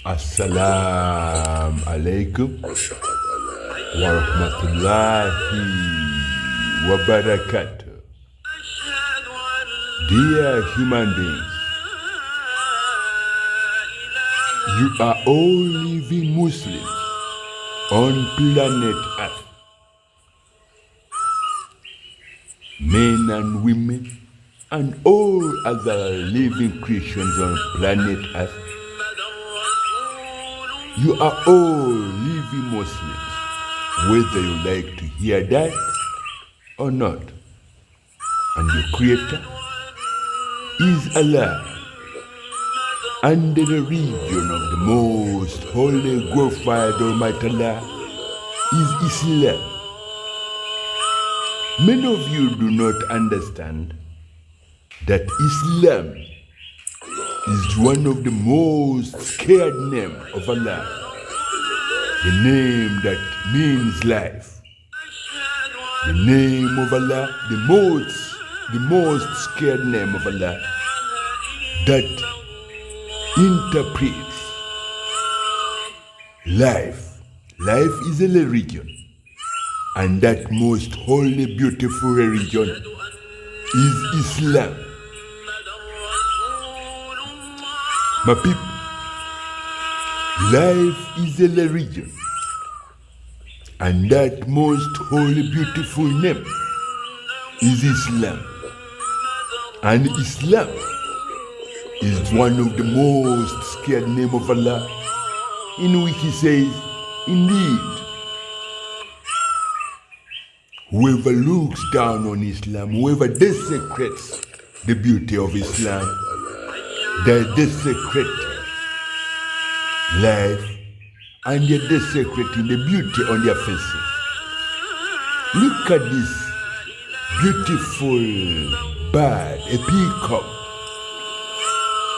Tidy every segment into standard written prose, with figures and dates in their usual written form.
Assalamu alaikum wa rahmatullahi wa barakatuh. Dear human beings, you are all living Muslims on planet Earth. Men and women and all other living creatures on planet Earth. You are all living Muslims, whether you like to hear that or not. And your Creator is Allah. And the religion of the most holy, glorified Almighty Allah is Islam. Many of you do not understand that Islam is one of the most scared names of Allah, the name that means life. The name of Allah, the most scared name of Allah that interprets life. Life is a religion, and that most holy, beautiful religion is Islam. My people, life is a religion, and that most holy, beautiful name is Islam. And Islam is one of the most scared name of Allah, in which He says, indeed, whoever looks down on Islam, whoever desecrates the beauty of Islam, they desecrate life, and they're desecrating the beauty on their faces. Look at this beautiful bird, a peacock,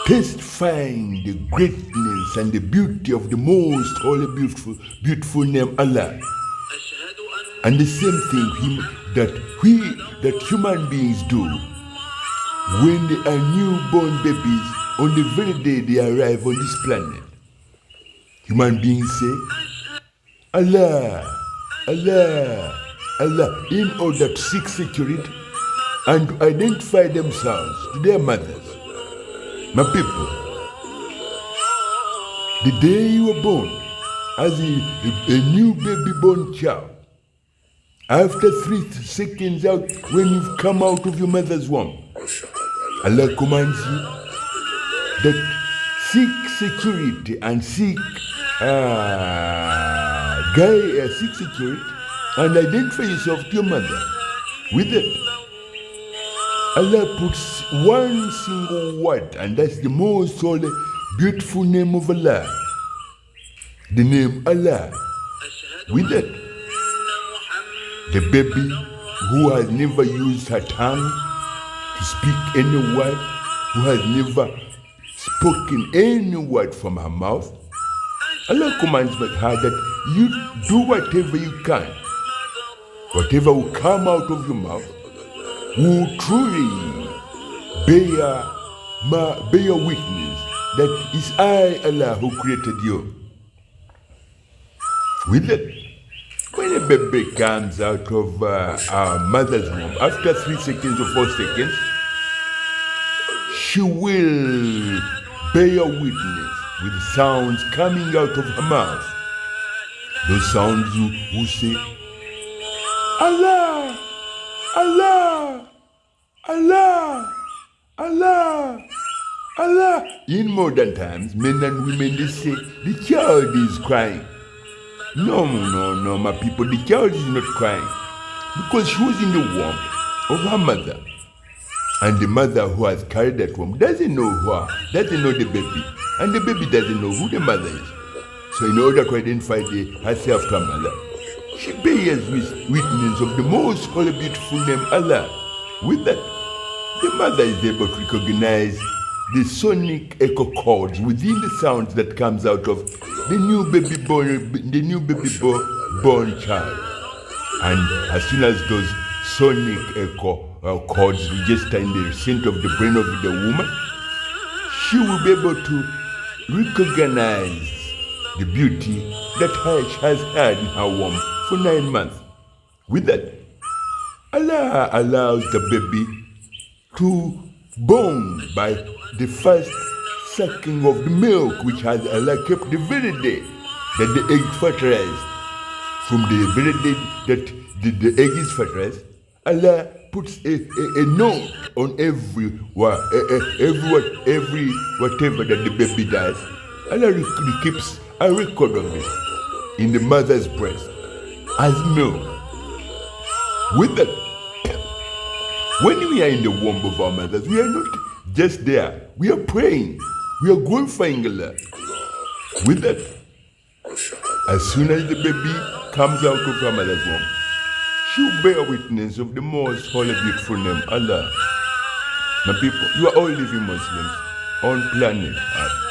testifying the greatness and the beauty of the most holy, beautiful name Allah. And the same thing that human beings do when they are newborn babies on the very day they arrive on this planet. Human beings say, Allah, Allah, Allah, in order to seek security and to identify themselves to their mothers. My people, the day you were born as a new baby born child, after 3 seconds out, when you've come out of your mother's womb, Allah commands you that seek security and seek security and identify yourself to your mother. With it, Allah puts one single word, and that's the most holy, beautiful name of Allah. The name Allah. With it, the baby who has never used her tongue to speak any word, who has never spoken any word from her mouth, Allah commands her that you do whatever you can. Whatever will come out of your mouth will truly bear witness that it's I, Allah, who created you. With it, when a baby comes out of our mother's womb, after 3 seconds or 4 seconds, she will bear witness with sounds coming out of her mouth. Those sounds who say, Allah, Allah, Allah, Allah, Allah. In modern times, men and women, they say, the child is crying. No, my people, the child is not crying, because she was in the womb of her mother. And the mother who has carried that womb doesn't know her, doesn't know the baby, and the baby doesn't know who the mother is. So in order to identify herself to her mother, she bears witness of the most holy, beautiful name Allah. With that, the mother is able to recognize the sonic echo chords within the sounds that comes out of the new baby born child. And as soon as those sonic echo chords register in the center of the brain of the woman, she will be able to recognize the beauty that she has had in her womb for 9 months. With that, Allah allows the baby to born by the first sucking of the milk, which has Allah kept the very day that the egg fertilized. From the very day that the egg is fertilized, Allah puts a note on every whatever that the baby does. Allah keeps a record of it in the mother's breast as milk. With that, when we are in the womb of our mothers, we are not just there. We are praying. We are glorifying Allah. With that, as soon as the baby comes out of her mother's womb, she will bear witness of the most holy, beautiful name, Allah. My people, you are all living Muslims on planet Earth.